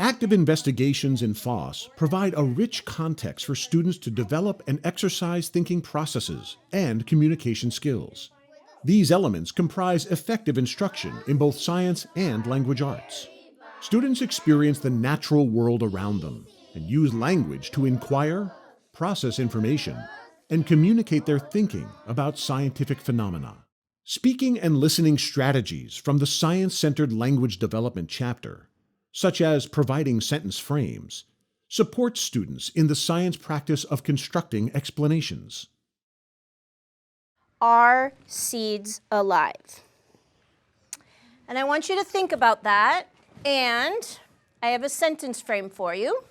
active investigations in FOSS provide a rich context for students to develop and exercise thinking processes and communication skills. These elements comprise effective instruction in both science and language arts. Students experience the natural world around them and use language to inquire, process information, and communicate their thinking about scientific phenomena. Speaking and listening strategies from the science-centered language development chapter, such as providing sentence frames, support students in the science practice of constructing explanations. Are seeds alive? And I want you to think about that, and I have a sentence frame for you.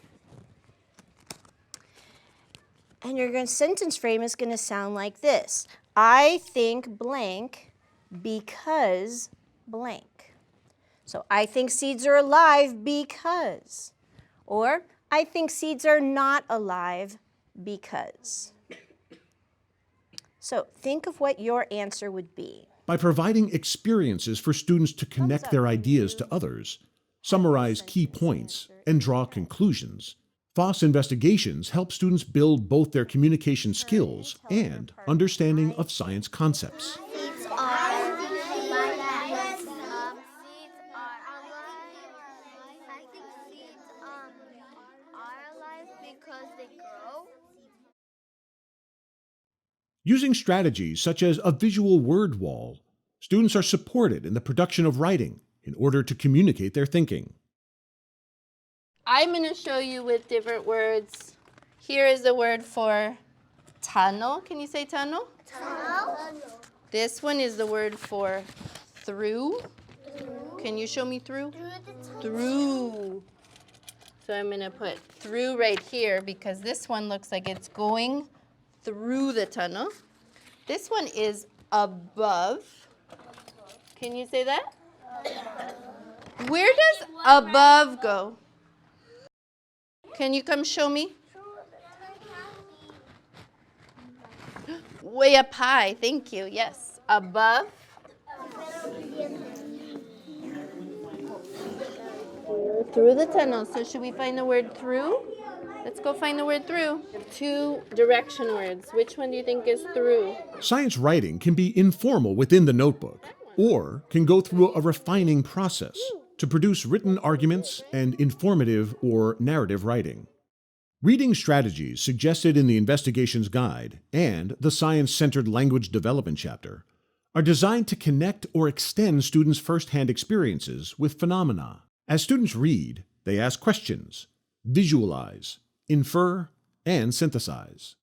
And your sentence frame is going to sound like this. I think blank because blank. So I think seeds are alive because. Or I think seeds are not alive because. So think of what your answer would be. By providing experiences for students to connect their ideas to others, summarize key points, and draw conclusions, FOSS investigations help students build both their communication skills and understanding of science concepts. Using strategies such as a visual word wall, students are supported in the production of writing in order to communicate their thinking. I'm going to show you with different words. Here is the word for tunnel. Can you say tunnel? Tunnel. This one is the word for through. Can you show me through? Through. So I'm going to put through right here because this one looks like it's going through the tunnel. This one is above. Can you say that? Where does above go? Can you come show me? Way up high, thank you, yes. Above. Through the tunnel, so should we find the word through? Let's go find the word through. Two direction words. Which one do you think is through? Science writing can be informal within the notebook, or can go through a refining process to produce written arguments and informative or narrative writing. Reading strategies suggested in the Investigations Guide and the Science-Centered Language Development chapter are designed to connect or extend students' first-hand experiences with phenomena. As students read, they ask questions, visualize, infer, and synthesize.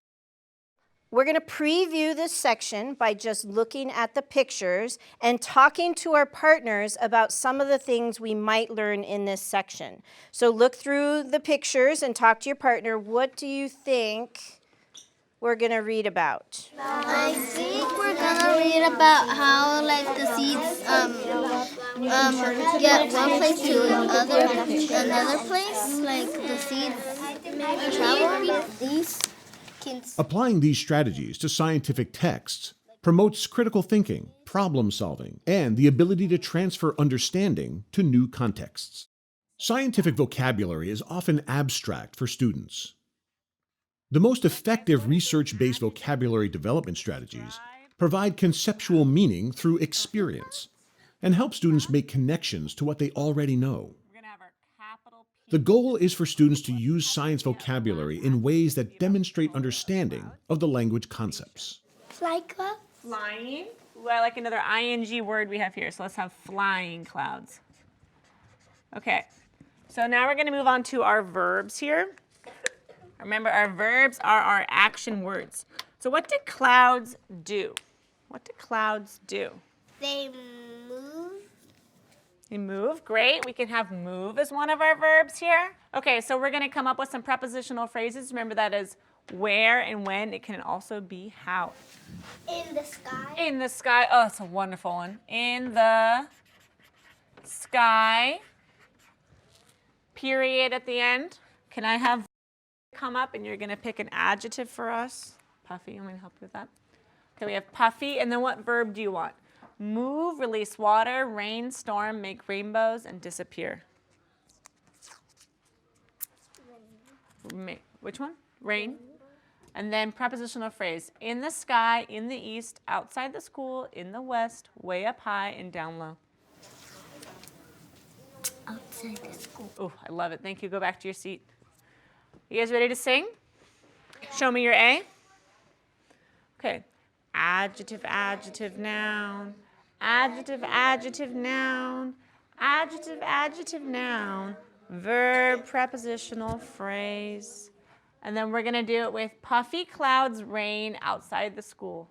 We're going to preview this section by just looking at the pictures and talking to our partners about some of the things we might learn in this section. So look through the pictures and talk to your partner. What do you think we're going to read about? I think we're going to read about how the seeds get one place to another place, the seeds travel. Applying these strategies to scientific texts promotes critical thinking, problem solving, and the ability to transfer understanding to new contexts. Scientific vocabulary is often abstract for students. The most effective research-based vocabulary development strategies provide conceptual meaning through experience and help students make connections to what they already know. The goal is for students to use science vocabulary in ways that demonstrate understanding of the language concepts. Flying. Ooh, I like another ing word we have here, so let's have flying clouds. Okay, so now we're going to move on to our verbs here. Remember, our verbs are our action words. So what do clouds do? What do clouds do? They move. They move, great. We can have move as one of our verbs here. Okay, so we're going to come up with some prepositional phrases. Remember, that is where and when. It can also be how. In the sky. In the sky. Oh, that's a wonderful one. In the sky. Period at the end. Can I have come up and you're going to pick an adjective for us? Puffy, I'm going to help you with that. Okay, we have puffy, and then what verb do you want? Move, release water, rain, storm, make rainbows, and disappear. which one? Rain. And then prepositional phrase. In the sky, in the east, outside the school, in the west, way up high, and down low. Outside the school. Oh, I love it. Thank you. Go back to your seat. You guys ready to sing? Show me your A. Okay. Adjective, adjective, noun. Adjective, adjective, noun. Adjective, adjective, noun. Verb, prepositional phrase. And then we're going to do it with puffy clouds rain outside the school.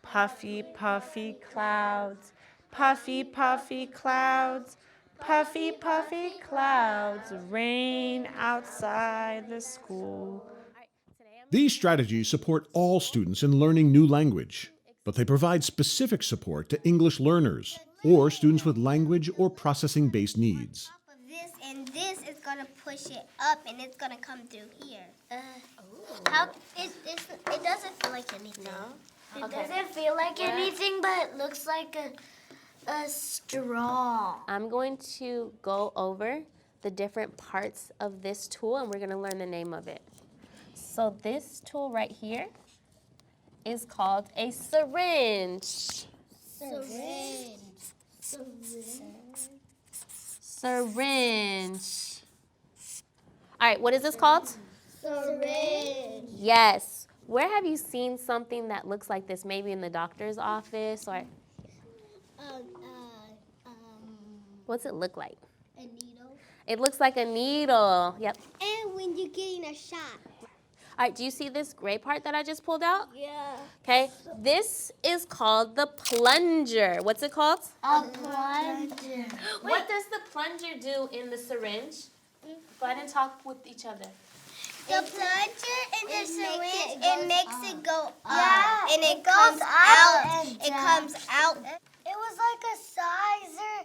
Puffy, puffy clouds. Puffy, puffy clouds. Puffy, puffy clouds rain outside the school. These strategies support all students in learning new language, but they provide specific support to English learners or students with language or processing-based needs. This and this is gonna push it up, and it's gonna come through here. How it doesn't feel like anything. No, it doesn't feel like anything, but it looks like a straw. I'm going to go over the different parts of this tool, and we're going to learn the name of it. So this tool right here is called a syringe. Syringe. Syringe. All right, what is this called? Syringe. Yes. Where have you seen something that looks like this? Maybe in the doctor's office or what's it look like? A needle. It looks like a needle. Yep. And when you're getting a shot. All right, do you see this gray part that I just pulled out? Yeah. Okay, this is called the plunger. What's it called? A plunger. What does the plunger do in the syringe? Go ahead and talk with each other. The plunger in the syringe, it makes it go up. Yeah, and it goes out. It comes out. It was like a sizer,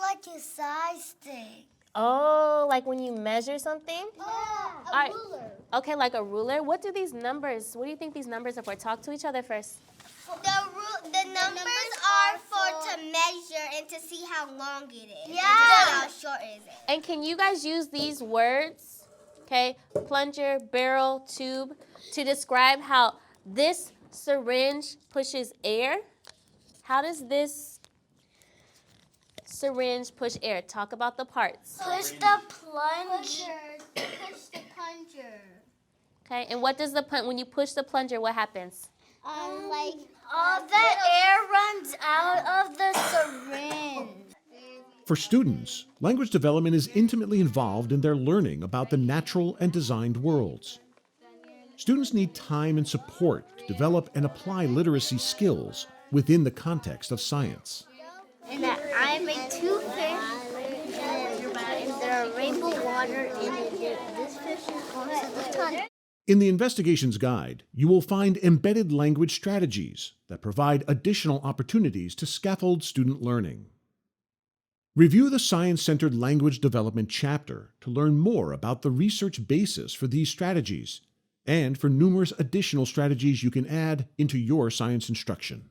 like a size thing. Oh, like when you measure something? Yeah, a ruler. Okay, like a ruler. What do you think these numbers are for? Talk to each other first. The numbers are for to measure and to see how long it is. Yeah. Yeah. And to see how short is it. And can you guys use these words, okay, plunger, barrel, tube, to describe how this syringe pushes air? How does this syringe push air? Talk about the parts. Push the plunger. Push the plunger. Okay, and what does when you push the plunger, what happens? Like all the air runs out of the syringe. For students, language development is intimately involved in their learning about the natural and designed worlds. Students need time and support to develop and apply literacy skills within the context of science. And that I made 2 fish, and there are rainbow water in it. This fish is going to the ton. In the Investigations Guide, you will find embedded language strategies that provide additional opportunities to scaffold student learning. Review the Science-Centered Language Development chapter to learn more about the research basis for these strategies and for numerous additional strategies you can add into your science instruction.